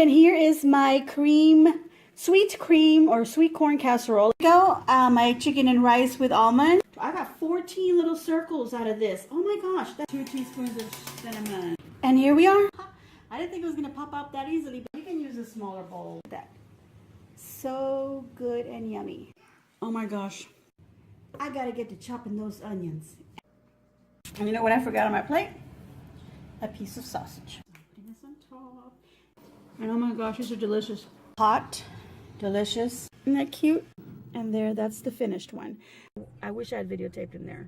and here is my sweet cream or sweet corn casserole. My chicken and rice with almond. I got 14 little circles out of this. Oh my gosh, that's 2 teaspoons of cinnamon. And here we are. I didn't think it was gonna pop up that easily, but you can use a smaller bowl. That so good and yummy. Oh my gosh, I gotta get to chopping those onions. And you know what I forgot on my plate? A piece of sausage. Putting this on top. And oh my gosh, these are delicious. Hot, delicious. Isn't that cute? And there, that's the finished one. I wish I had videotaped in there.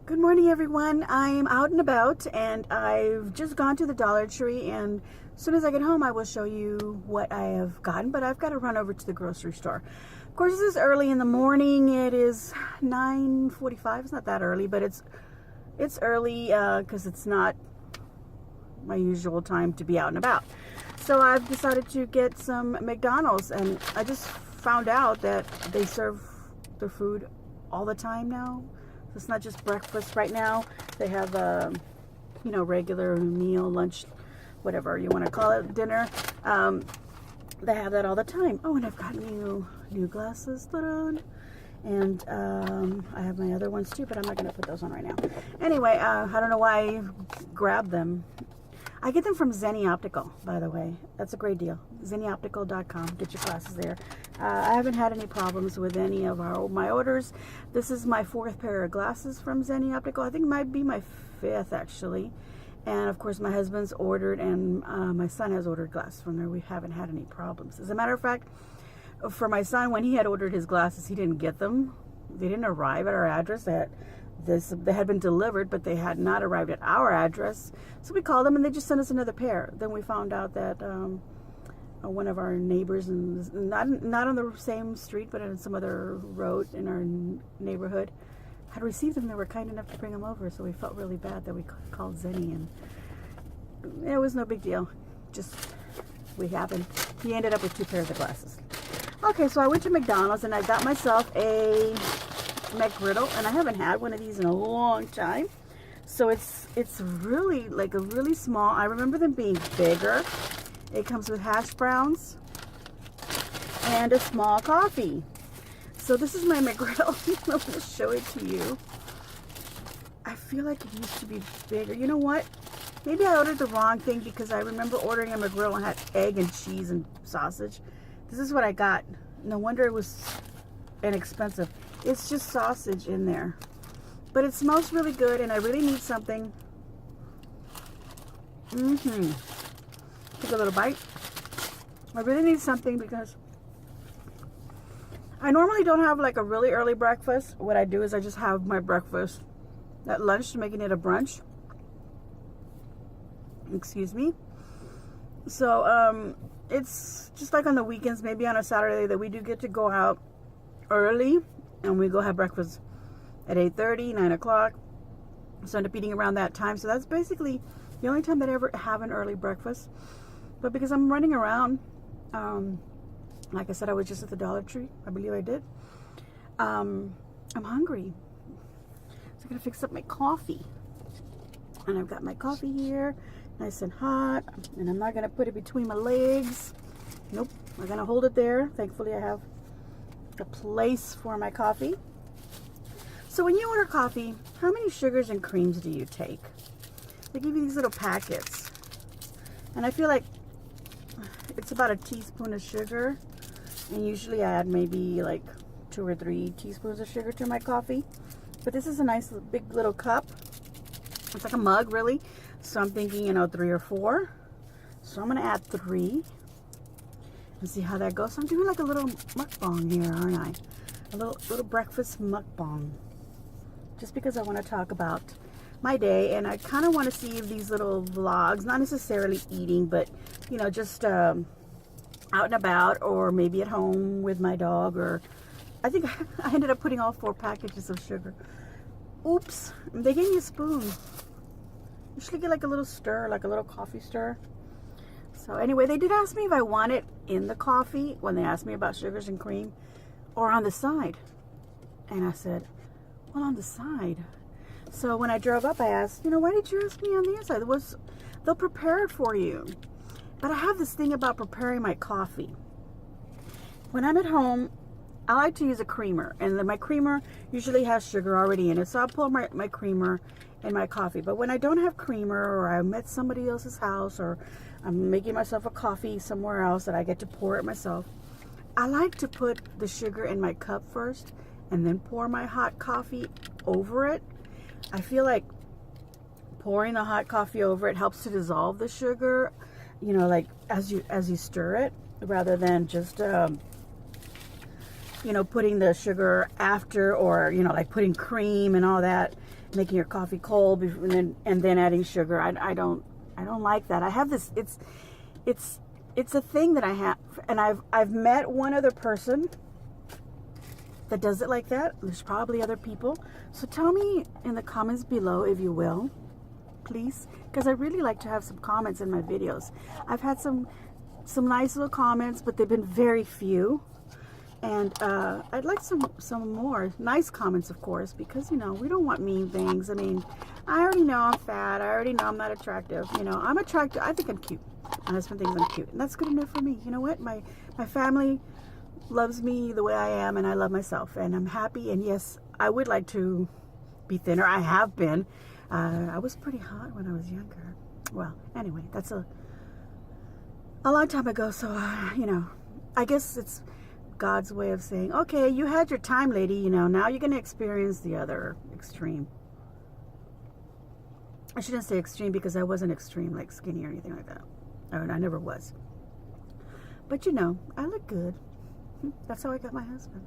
Good morning, everyone. I am out and about, and I've just gone to the Dollar Tree, and as soon as I get home, I will show you what I have gotten, but I've got to run over to the grocery store. Of course, this is early in the morning. It is 9:45. It's not that early, but it's early because it's not my usual time to be out and about. So I've decided to get some McDonald's, and I just found out that they serve their food all the time now. So it's not just breakfast right now. They have regular meal, lunch, whatever you want to call it, dinner. They have that all the time. Oh, and I've got new glasses put on. And I have my other ones too, but I'm not going to put those on right now. Anyway, I don't know why I grabbed them. I get them from Zenny Optical, by the way. That's a great deal. ZennyOptical.com. Get your glasses there. I haven't had any problems with any of my orders. This is my 4th pair of glasses from Zenny Optical. I think it might be my 5th, actually. And, of course, my husband's ordered, and my son has ordered glasses from there. We haven't had any problems. As a matter of fact, for my son, when he had ordered his glasses, he didn't get them. They didn't arrive at our address. They had been delivered, but they had not arrived at our address. So we called them, and they just sent us another pair. Then we found out that one of our neighbors, not on the same street, but on some other road in our neighborhood, had received them. They were kind enough to bring them over, so we felt really bad that we called Zenny, and it was no big deal. Just he ended up with 2 pairs of glasses. Okay, so I went to McDonald's, and I got myself a McGriddle, and I haven't had one of these in a long time. So it's really like a really small. I remember them being bigger. It comes with hash browns and a small coffee. So this is my McGriddle. I'm going to show it to you. I feel like it used to be bigger. You know what? Maybe I ordered the wrong thing, because I remember ordering a McGriddle and had egg and cheese and sausage. This is what I got. No wonder it was inexpensive. It's just sausage in there. But it smells really good, and I really need something. Take a little bite. I really need something, because I normally don't have like a really early breakfast. What I do is I just have my breakfast at lunch, making it a brunch. Excuse me. So it's just like on the weekends, maybe on a Saturday, that we do get to go out early, and we go have breakfast at 8:30, 9 o'clock. So I end up eating around that time. So that's basically the only time that I ever have an early breakfast. But because I'm running around, like I said, I was just at the Dollar Tree. I believe I did. I'm hungry. So I'm going to fix up my coffee. And I've got my coffee here, nice and hot. And I'm not going to put it between my legs. Nope. I'm going to hold it there. Thankfully, I have a place for my coffee. So when you order coffee, how many sugars and creams do you take? They give you these little packets. And I feel like it's about a teaspoon of sugar. And usually I add maybe like 2 or 3 teaspoons of sugar to my coffee. But this is a nice big little cup. It's like a mug, really. So I'm thinking, 3 or 4. So I'm going to add 3. And see how that goes. So I'm doing like a little mukbang here, aren't I? A little breakfast mukbang. Just because I want to talk about my day, and I kind of want to see if these little vlogs, not necessarily eating, but just out and about, or maybe at home with my dog, or I think I ended up putting all 4 packages of sugar. Oops, they gave me a spoon. You should get like a little stir, like a little coffee stir. So anyway, they did ask me if I want it in the coffee when they asked me about sugars and cream, or on the side. And I said, well, on the side. So when I drove up, I asked, why did you ask me on the inside? They'll prepare it for you. But I have this thing about preparing my coffee. When I'm at home, I like to use a creamer, and then my creamer usually has sugar already in it. So I'll pour my creamer in my coffee. But when I don't have creamer, or I'm at somebody else's house, or I'm making myself a coffee somewhere else that I get to pour it myself, I like to put the sugar in my cup first and then pour my hot coffee over it. I feel like pouring the hot coffee over it helps to dissolve the sugar, like as you stir it, rather than just putting the sugar after, or like putting cream and all that, making your coffee cold and then adding sugar. I don't like that. I have this. It's a thing that I have, and I've met one other person that does it like that. There's probably other people. So tell me in the comments below, if you will, please, because I really like to have some comments in my videos. I've had some nice little comments, but they've been very few. And I'd like some more nice comments, of course, because, we don't want mean things. I mean, I already know I'm fat. I already know I'm not attractive. I'm attractive. I think I'm cute. My husband thinks I'm cute. And that's good enough for me. You know what? My family loves me the way I am, and I love myself. And I'm happy. And yes, I would like to be thinner. I have been. I was pretty hot when I was younger. Well, anyway, that's a long time ago. So, I guess it's God's way of saying, okay, you had your time, lady, now you're going to experience the other extreme. I shouldn't say extreme, because I wasn't extreme, like skinny or anything like that. I never was. But I look good. That's how I got my husband.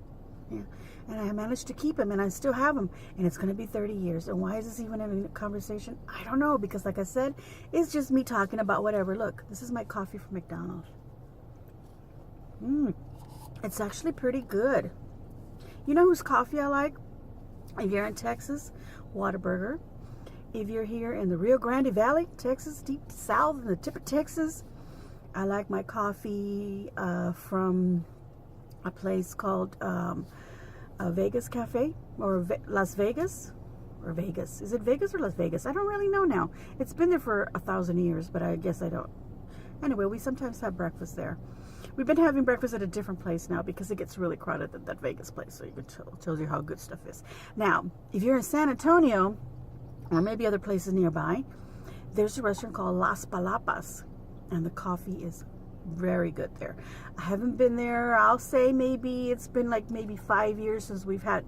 Yeah. And I managed to keep him, and I still have him, and it's going to be 30 years. And why is this even in a conversation? I don't know, because like I said, it's just me talking about whatever. Look, this is my coffee from McDonald's. It's actually pretty good. You know whose coffee I like? If you're in Texas, Whataburger. If you're here in the Rio Grande Valley, Texas, deep south in the tip of Texas, I like my coffee from a place called Vegas Cafe, or Las Vegas, or Vegas. Is it Vegas or Las Vegas? I don't really know now. It's been there for 1,000 years, but I guess I don't. Anyway, we sometimes have breakfast there. We've been having breakfast at a different place now, because it gets really crowded at that Vegas place. So you can tells you how good stuff is. Now, if you're in San Antonio, or maybe other places nearby, there's a restaurant called Las Palapas, and the coffee is very good there. I haven't been there. I'll say maybe it's been like maybe 5 years since we've had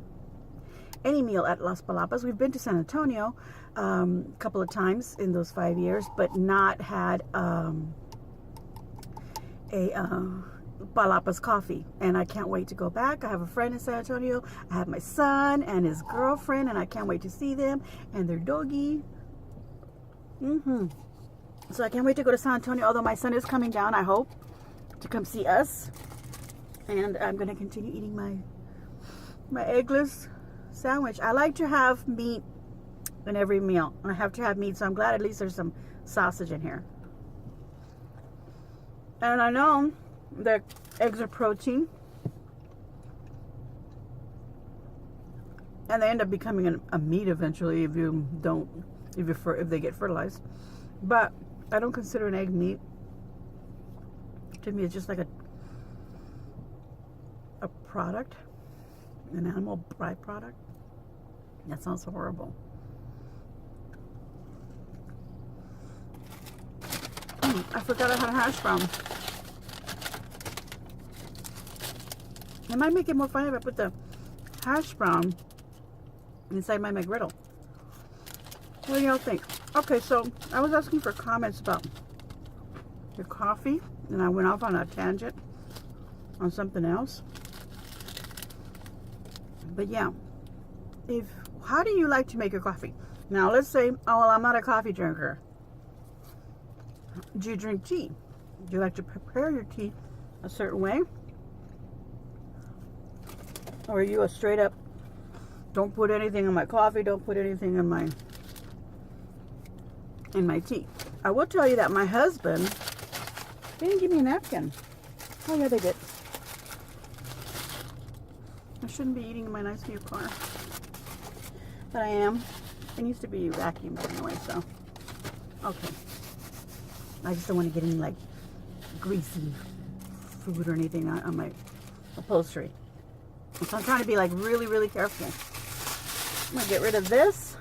any meal at Las Palapas. We've been to San Antonio a couple of times in those 5 years, but not had Palapas coffee, and I can't wait to go back. I have a friend in San Antonio. I have my son and his girlfriend, and I can't wait to see them and their doggy. So I can't wait to go to San Antonio, although my son is coming down, I hope, to come see us. And I'm going to continue eating my eggless sandwich. I like to have meat in every meal. I have to have meat, so I'm glad at least there's some sausage in here. And I know that eggs are protein, and they end up becoming a meat eventually if they get fertilized. But I don't consider an egg meat. To me, it's just like a product, an animal byproduct. That sounds horrible. I forgot I had a hash brown. It might make it more fun if I put the hash brown inside my McGriddle. What do y'all think? Okay, so I was asking for comments about your coffee, and I went off on a tangent on something else. But yeah, how do you like to make your coffee? Now, let's say, oh, well, I'm not a coffee drinker. Do you drink tea? Do you like to prepare your tea a certain way? Or are you a straight up, don't put anything in my coffee, don't put anything in my tea? I will tell you that my husband, they didn't give me a napkin. Oh yeah, they did. I shouldn't be eating in my nice new car, but I am. It needs to be vacuumed anyway, so. Okay. I just don't want to get any, like, greasy food or anything on my upholstery. So I'm trying to be, like, really, really careful. I'm going to get rid of this.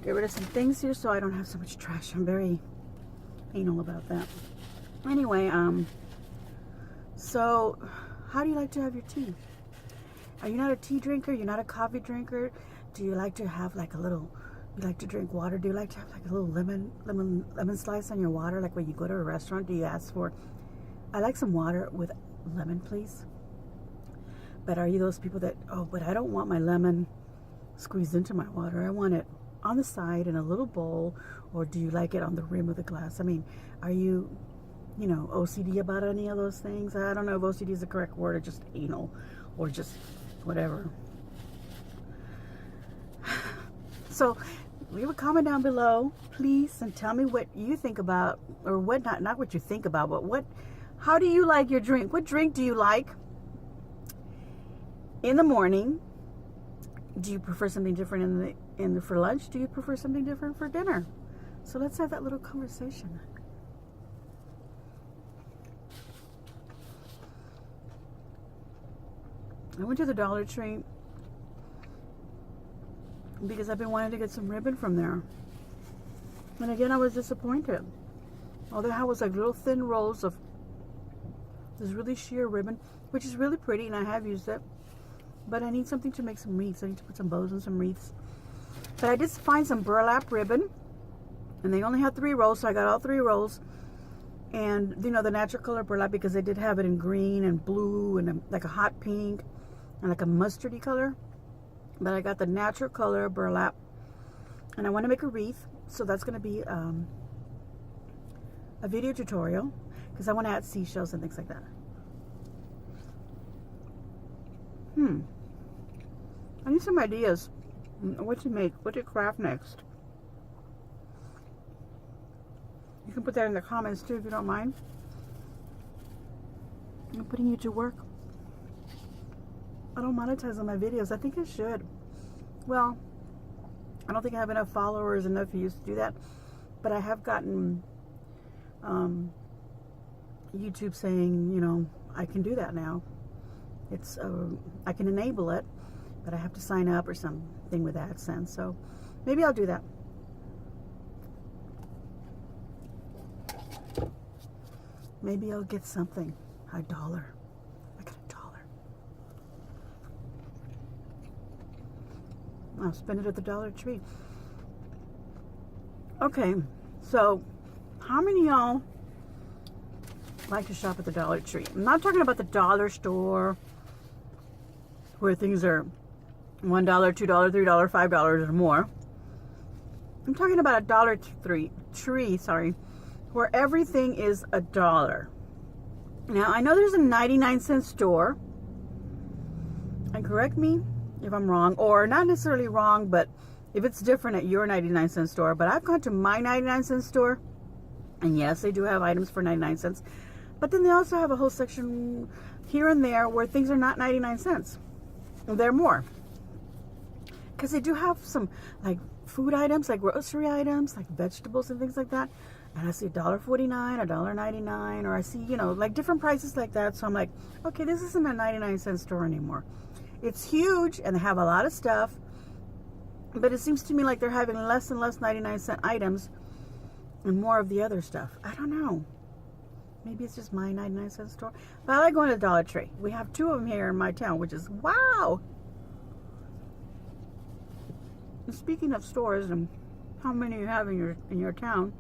Get rid of some things here so I don't have so much trash. I'm very anal about that. Anyway, so how do you like to have your tea? Are you not a tea drinker? You're not a coffee drinker? Do you like to have like a little, you like to drink water? Do you like to have like a little lemon slice on your water? Like when you go to a restaurant, do you ask for, I like some water with lemon, please? But are you those people that, oh, but I don't want my lemon squeezed into my water. I want it on the side in a little bowl, or do you like it on the rim of the glass? I mean, are you, you know, OCD about any of those things? I don't know if OCD is the correct word, or just anal, or just whatever. So leave a comment down below, please, and tell me what you think about, or what, not what you think about, but how do you like your drink? What drink do you like in the morning? Do you prefer something different for lunch? Do you prefer something different for dinner? So let's have that little conversation. I went to the Dollar Tree because I've been wanting to get some ribbon from there. And again, I was disappointed. All they had was like little thin rolls of this really sheer ribbon, which is really pretty, and I have used it. But I need something to make some wreaths. I need to put some bows and some wreaths. But I did find some burlap ribbon, and they only had 3 rolls, so I got all 3 rolls. And you know, the natural color burlap, because they did have it in green and blue and like a hot pink and like a mustardy color. But I got the natural color burlap, and I want to make a wreath, so that's going to be a video tutorial, because I want to add seashells and things like that. I need some ideas. What to make, what to craft next. You can put that in the comments too if you don't mind. I'm putting you to work. I don't monetize on my videos. I think I should. Well, I don't think I have enough followers, enough views to do that. But I have gotten YouTube saying, you know, I can do that now. It's I can enable it, but I have to sign up or something with AdSense. So maybe I'll do that. Maybe I'll get something. $1. I got $1. I'll spend it at the Dollar Tree. Okay, so how many of y'all like to shop at the Dollar Tree? I'm not talking about the dollar store where things are $1, $2, $3, $5 or more. I'm talking about a Dollar Tree, where everything is $1. Now, I know there's a 99-cent store, and correct me if I'm wrong, or not necessarily wrong, but if it's different at your 99-cent store. But I've gone to my 99-cent store, and yes, they do have items for 99 cents, but then they also have a whole section here and there where things are not 99 cents. They're more, because they do have some like food items, like grocery items, like vegetables and things like that. And I see $1.49, $1.99, or I see, you know, like different prices like that. So I'm like, okay, this isn't a 99-cent store anymore. It's huge, and they have a lot of stuff, but it seems to me like they're having less and less 99-cent items and more of the other stuff. I don't know. Maybe it's just my 99-cent store. But I like going to Dollar Tree. We have 2 of them here in my town, which is wow. And speaking of stores and how many you have in your town,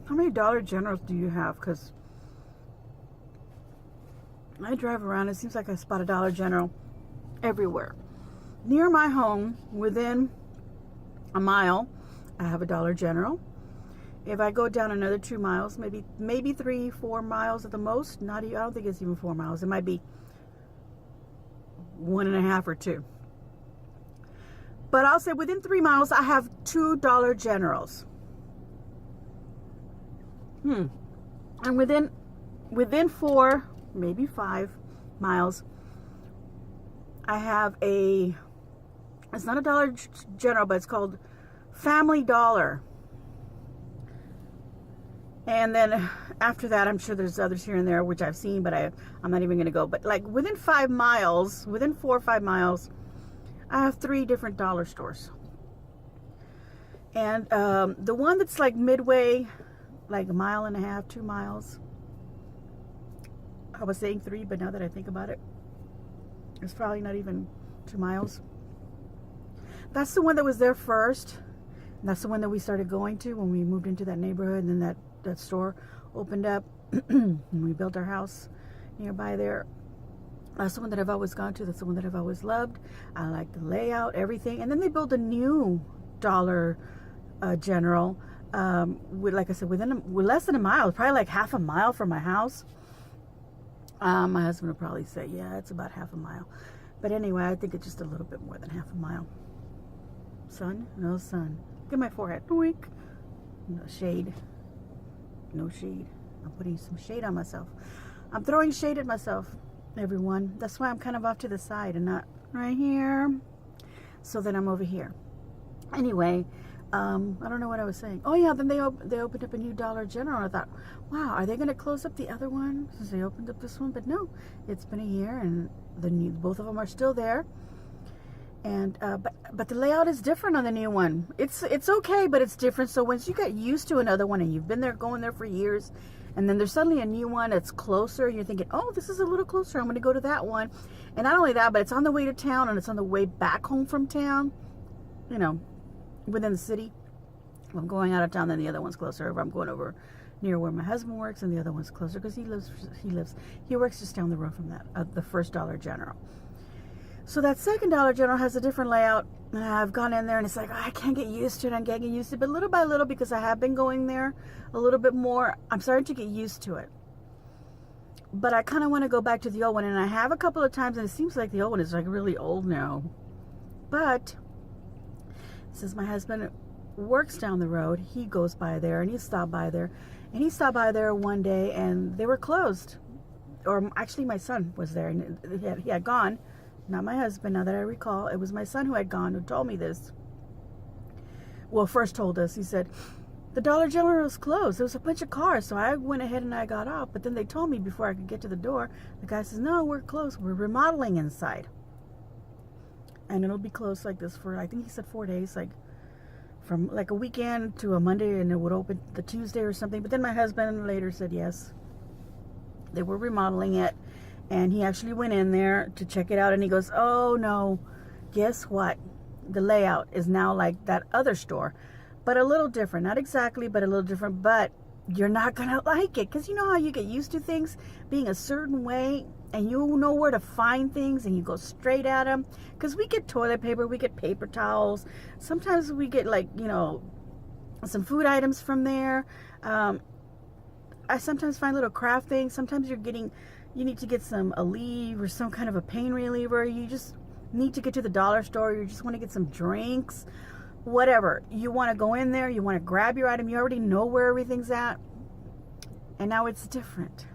how many Dollar Generals do you have? Because I drive around, it seems like I spot a Dollar General everywhere. Near my home, within a mile, I have a Dollar General. If I go down another 2 miles, maybe 3, 4 miles at the most, I don't think it's even 4 miles. It might be 1.5 or 2. But I'll say within 3 miles, I have 2 Dollar Generals. And within 4, maybe 5 miles, I have a It's not a Dollar General, but it's called Family Dollar. And then after that, I'm sure there's others here and there, which I've seen, but I'm not even going to go. But like within 5 miles, within 4 or 5 miles, I have 3 different dollar stores. And the one that's like midway, like 1.5 miles, 2 miles. I was saying 3, but now that I think about it, it's probably not even 2 miles. That's the one that was there first. And that's the one that we started going to when we moved into that neighborhood, and then that store opened up and we built our house nearby there. That's the one that I've always gone to. That's the one that I've always loved. I like the layout, everything. And then they built a new Dollar General with, like I said, with less than a mile, probably like half a mile from my house. My husband would probably say, yeah, it's about half a mile. But anyway, I think it's just a little bit more than half a mile. Sun? No sun. Look at my forehead. Weak. No shade. No shade. I'm putting some shade on myself. I'm throwing shade at myself, everyone. That's why I'm kind of off to the side and not right here. So then I'm over here. Anyway, I don't know what I was saying. Oh yeah, then they opened up a new Dollar General. I thought, wow, are they going to close up the other one since they opened up this one? But no, it's been a year, and both of them are still there. And but the layout is different on the new one. It's okay, but it's different. So once you get used to another one and you've been there, going there for years, and then there's suddenly a new one that's closer, you're thinking, oh, this is a little closer, I'm going to go to that one. And not only that, but it's on the way to town and it's on the way back home from town, you know, within the city. If I'm going out of town, then the other one's closer. If I'm going over near where my husband works, and the other one's closer because he works just down the road from that, the first Dollar General. So that second Dollar General has a different layout, and I've gone in there and it's like, oh, I can't get used to it. I'm getting used to it, but little by little, because I have been going there a little bit more, I'm starting to get used to it. But I kind of want to go back to the old one, and I have a couple of times, and it seems like the old one is like really old now. But since my husband works down the road, he goes by there, and he stopped by there, one day, and they were closed. Or actually, my son was there, and he had gone. Not my husband, now that I recall. It was my son who had gone, who told me this. Well, first told us. He said, the Dollar General was closed. There was a bunch of cars. So I went ahead and I got off. But then they told me before I could get to the door, the guy says, no, we're closed. We're remodeling inside. And it'll be closed like this for, I think he said 4 days, like from like a weekend to a Monday, and it would open the Tuesday or something. But then my husband later said yes, they were remodeling it. And he actually went in there to check it out, and he goes, oh no, guess what? The layout is now like that other store, but a little different. Not exactly, but a little different. But you're not going to like it, because you know how you get used to things being a certain way, and you know where to find things, and you go straight at them. Because we get toilet paper, we get paper towels. Sometimes we get, like, you know, some food items from there. I sometimes find little craft things. Sometimes you need to get some Aleve or some kind of a pain reliever. You just need to get to the dollar store. You just want to get some drinks, whatever. You want to go in there. You want to grab your item. You already know where everything's at. And now it's different.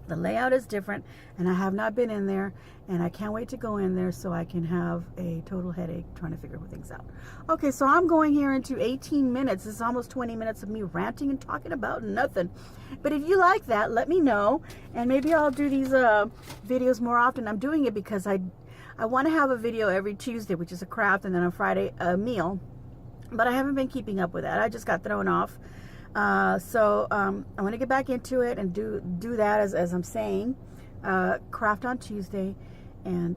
The layout is different, and I have not been in there, and I can't wait to go in there so I can have a total headache trying to figure things out. Okay, so I'm going here into 18 minutes. This is almost 20 minutes of me ranting and talking about nothing. But if you like that, let me know, and maybe I'll do these videos more often. I'm doing it because I want to have a video every Tuesday, which is a craft, and then on Friday, a meal. But I haven't been keeping up with that. I just got thrown off. So I want to get back into it and do that as I'm saying, craft on Tuesday, and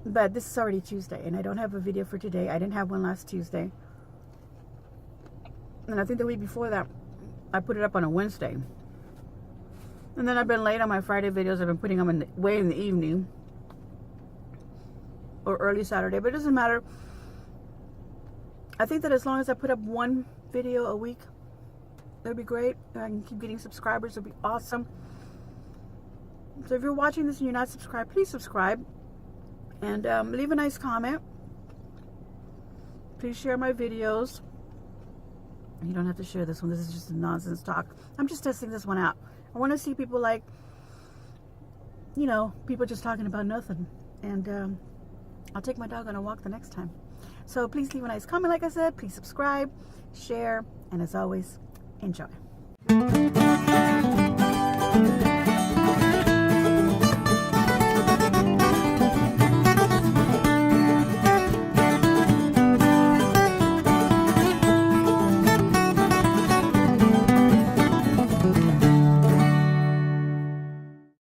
but this is already Tuesday, and I don't have a video for today. I didn't have one last Tuesday, and I think the week before that I put it up on a Wednesday, and then I've been late on my Friday videos. I've been putting them way in the evening or early Saturday, but it doesn't matter. I think that as long as I put up one video a week, that'd be great. I can keep getting subscribers. It'd be awesome. So if you're watching this and you're not subscribed, please subscribe. And leave a nice comment. Please share my videos. You don't have to share this one. This is just a nonsense talk. I'm just testing this one out. I want to see people, like, you know, people just talking about nothing. And I'll take my dog on a walk the next time. So please leave a nice comment, like I said. Please subscribe, share, and as always, enjoy.